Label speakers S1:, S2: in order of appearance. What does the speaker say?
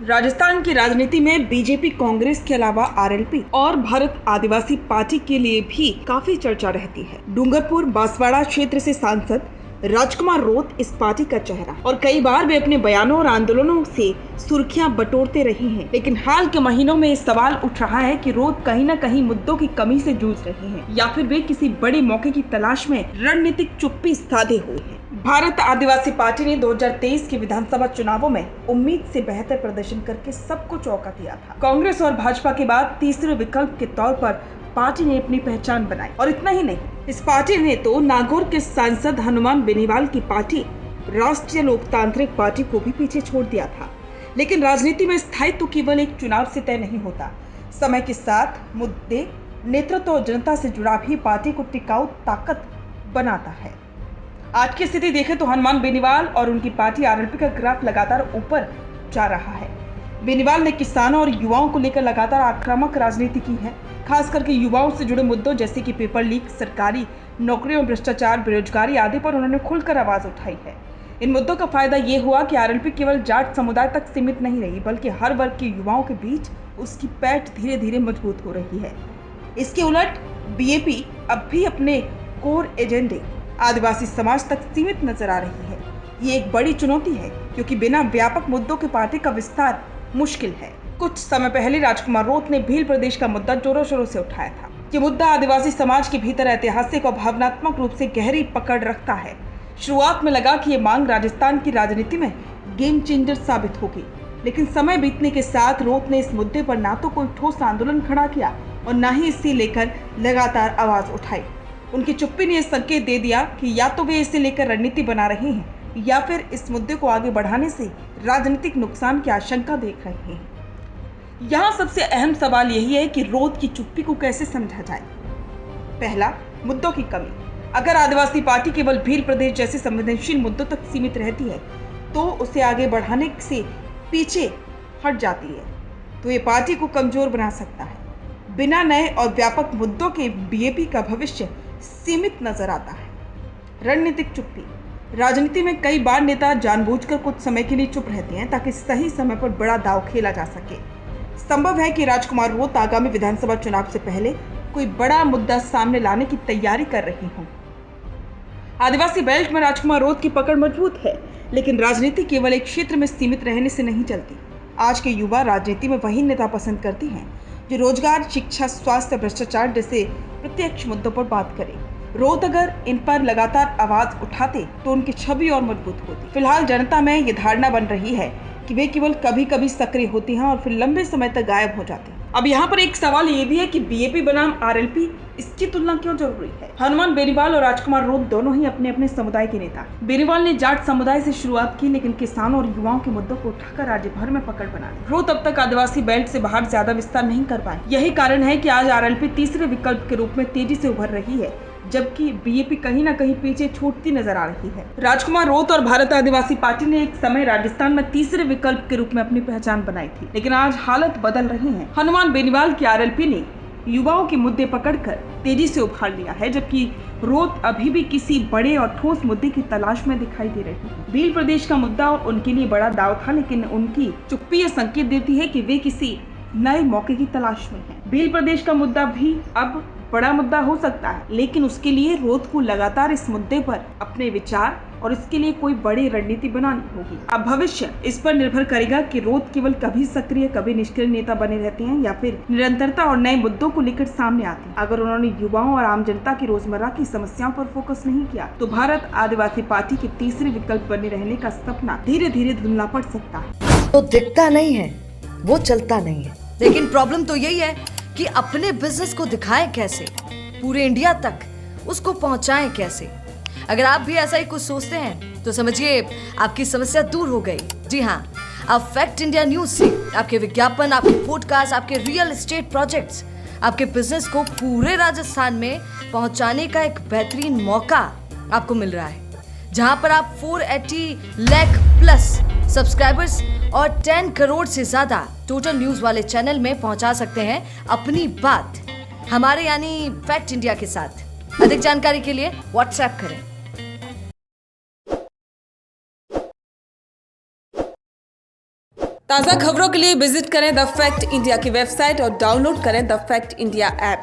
S1: राजस्थान की राजनीति में बीजेपी, कांग्रेस के अलावा आरएलपी और भारत आदिवासी पार्टी के लिए भी काफी चर्चा रहती है। डूंगरपुर बांसवाड़ा क्षेत्र से सांसद राजकुमार रोत इस पार्टी का चेहरा और कई बार वे अपने बयानों और आंदोलनों से सुर्खियां बटोरते रहे हैं। लेकिन हाल के महीनों में इस सवाल उठ रहा है कि रोत कहीं न कहीं मुद्दों की कमी से जूझ रहे हैं या फिर वे किसी बड़े मौके की तलाश में रणनीतिक चुप्पी साधे हुए हैं। भारत आदिवासी पार्टी ने 2023 के विधानसभा चुनावों में उम्मीद से बेहतर प्रदर्शन करके सबको चौंका दिया था। कांग्रेस और भाजपा के बाद तीसरे विकल्प के तौर पर पार्टी ने अपनी पहचान बनाई और इतना ही नहीं, इस पार्टी ने तो नागौर के सांसद हनुमान बेनीवाल की पार्टी राष्ट्रीय लोकतांत्रिक पार्टी को भी पीछे छोड़ दिया था। लेकिन राजनीति में स्थायित्व केवल एक चुनाव से तय नहीं होता। समय के साथ मुद्दे, नेतृत्व और जनता से जुड़ा भी पार्टी को टिकाऊ ताकत बनाता है। आज की स्थिति देखें तो हनुमान बेनीवाल और उनकी पार्टी आरएलपी का ग्राफ लगातार ऊपर जा रहा है। बेनीवाल ने किसानों और युवाओं को लेकर लगातार आक्रामक राजनीति की है। खास करके युवाओं से जुड़े मुद्दों जैसे कि पेपर लीक, सरकारी नौकरियों में भ्रष्टाचार, बेरोजगारी आदि पर उन्होंने खुलकर आवाज उठाई है। इन मुद्दों का फायदा ये हुआ कि आरएलपी केवल जाट समुदाय तक सीमित नहीं रही, बल्कि हर वर्ग के युवाओं के बीच उसकी पैठ धीरे धीरे मजबूत हो रही है। इसके उलट बीएपी अब भी अपने कोर एजेंडे आदिवासी समाज तक सीमित नजर आ रही है। ये एक बड़ी चुनौती है क्योंकि बिना व्यापक मुद्दों के पार्टी का विस्तार मुश्किल है। कुछ समय पहले राजकुमार रोत ने भील प्रदेश का मुद्दा जोरों शोरों से उठाया था। ये मुद्दा आदिवासी समाज के भीतर ऐतिहासिक और भावनात्मक रूप से गहरी पकड़ रखता है। शुरुआत में लगा कि ये मांग राजस्थान की राजनीति में गेम चेंजर साबित होगी, लेकिन समय बीतने के साथ रोत ने इस मुद्दे पर ना तो कोई ठोस आंदोलन खड़ा किया और न ही इसे लेकर लगातार आवाज उठाई। उनकी चुप्पी ने यह संकेत दे दिया कि या तो वे इसे लेकर रणनीति बना रहे हैं या फिर इस मुद्दे को आगे बढ़ाने से राजनीतिक नुकसान की आशंका देख रहे हैं। यहाँ सबसे अहम सवाल यही है कि रोत की चुप्पी को कैसे समझा जाए। पहला, मुद्दों की कमी। अगर आदिवासी पार्टी केवल भील प्रदेश जैसे संवेदनशील मुद्दों तक सीमित रहती है तो उसे आगे बढ़ाने से पीछे हट जाती है, तो ये पार्टी को कमजोर बना सकता है। बिना नए और व्यापक मुद्दों के बीएपी का भविष्य सीमित नजर आता है। रणनीतिक चुप्पी। राजनीति में कई बार नेता जानबूझकर कुछ समय के लिए चुप रहते हैं ताकि सही समय पर बड़ा दांव खेला जा सके। संभव है कि राजकुमार रोत आगामी विधानसभा चुनाव से पहले कोई बड़ा मुद्दा सामने लाने की तैयारी कर रही हों। आदिवासी बेल्ट में राजकुमार रोत की पकड़ मजबूत है, लेकिन राजनीति केवल एक क्षेत्र में सीमित रहने से नहीं चलती। आज के युवा राजनीति में वही नेता पसंद करते हैं जो रोजगार, शिक्षा, स्वास्थ्य, भ्रष्टाचार जैसे प्रत्यक्ष मुद्दों पर बात करे। रोत अगर इन पर लगातार आवाज उठाते तो उनकी छवि और मजबूत होती। फिलहाल जनता में ये धारणा बन रही है कि वे केवल कभी कभी सक्रिय होती हैं और फिर लंबे समय तक गायब हो जाती हैं। अब यहाँ पर एक सवाल ये भी है कि बीएपी बनाम आरएलपी, इसकी तुलना क्यों जरूरी है। हनुमान बेनीवाल और राजकुमार रोत दोनों ही अपने अपने समुदाय के नेता। बेनीवाल ने जाट समुदाय से शुरुआत की, लेकिन किसानों और युवाओं के मुद्दों को उठाकर राज्य भर में पकड़ बना ली। रोत अब तक आदिवासी बेल्ट से बाहर ज्यादा विस्तार नहीं कर पाए। यही कारण है कि आज आरएलपी तीसरे विकल्प के रूप में तेजी से उभर रही है, जबकि बीएपी कहीं न कहीं पीछे छूटती नजर आ रही है। राजकुमार रोत और भारत आदिवासी पार्टी ने एक समय राजस्थान में तीसरे विकल्प के रूप में अपनी पहचान बनाई थी, लेकिन आज हालत बदल रही है। हनुमान बेनीवाल की आरएलपी ने युवाओं के मुद्दे पकड़कर तेजी से उभार लिया है, जबकि रोत अभी भी किसी बड़े और ठोस मुद्दे की तलाश में दिखाई दे रही है। भील प्रदेश का मुद्दा उनके लिए बड़ा दांव था, लेकिन उनकी चुप्पी यह संकेत देती है कि वे किसी नए मौके की तलाश में हैं। भील प्रदेश का मुद्दा भी अब बड़ा मुद्दा हो सकता है, लेकिन उसके लिए रोत को लगातार इस मुद्दे पर अपने विचार और इसके लिए कोई बड़ी रणनीति बनानी होगी। अब भविष्य इस पर निर्भर करेगा कि रोत केवल कभी सक्रिय, कभी निष्क्रिय नेता बने रहते हैं या फिर निरंतरता और नए मुद्दों को लेकर सामने आते हैं। अगर उन्होंने युवाओं और आम जनता की रोजमर्रा की समस्याओं पर फोकस नहीं किया तो भारत आदिवासी पार्टी के तीसरे विकल्प बने रहने का सपना धीरे धीरे धुंधला पड़ सकता है।
S2: तो दिखता नहीं है, वो चलता नहीं है, लेकिन प्रॉब्लम तो यही है कि अपने बिजनेस को दिखाएं कैसे, पूरे इंडिया तक उसको पहुंचाएं कैसे। अगर आप भी ऐसा ही कुछ सोचते हैं तो समझिए आपकी समस्या दूर हो गई। जी हाँ, अब फैक्ट इंडिया न्यूज से आपके विज्ञापन, आपके पॉडकास्ट, आपके रियल एस्टेट प्रोजेक्ट्स, आपके बिजनेस को पूरे राजस्थान में पहुंचाने का एक बेहतरीन मौका आपको मिल रहा है, जहां पर आप 480 लाख प्लस सब्सक्राइबर्स और 10 करोड़ से ज्यादा टोटल न्यूज वाले चैनल में पहुंचा सकते हैं अपनी बात हमारे यानी फैक्ट इंडिया के साथ। अधिक जानकारी के लिए व्हाट्सएप करें।
S1: ताज़ा खबरों के लिए विजिट करें द फैक्ट इंडिया की वेबसाइट और डाउनलोड करें द फैक्ट इंडिया ऐप।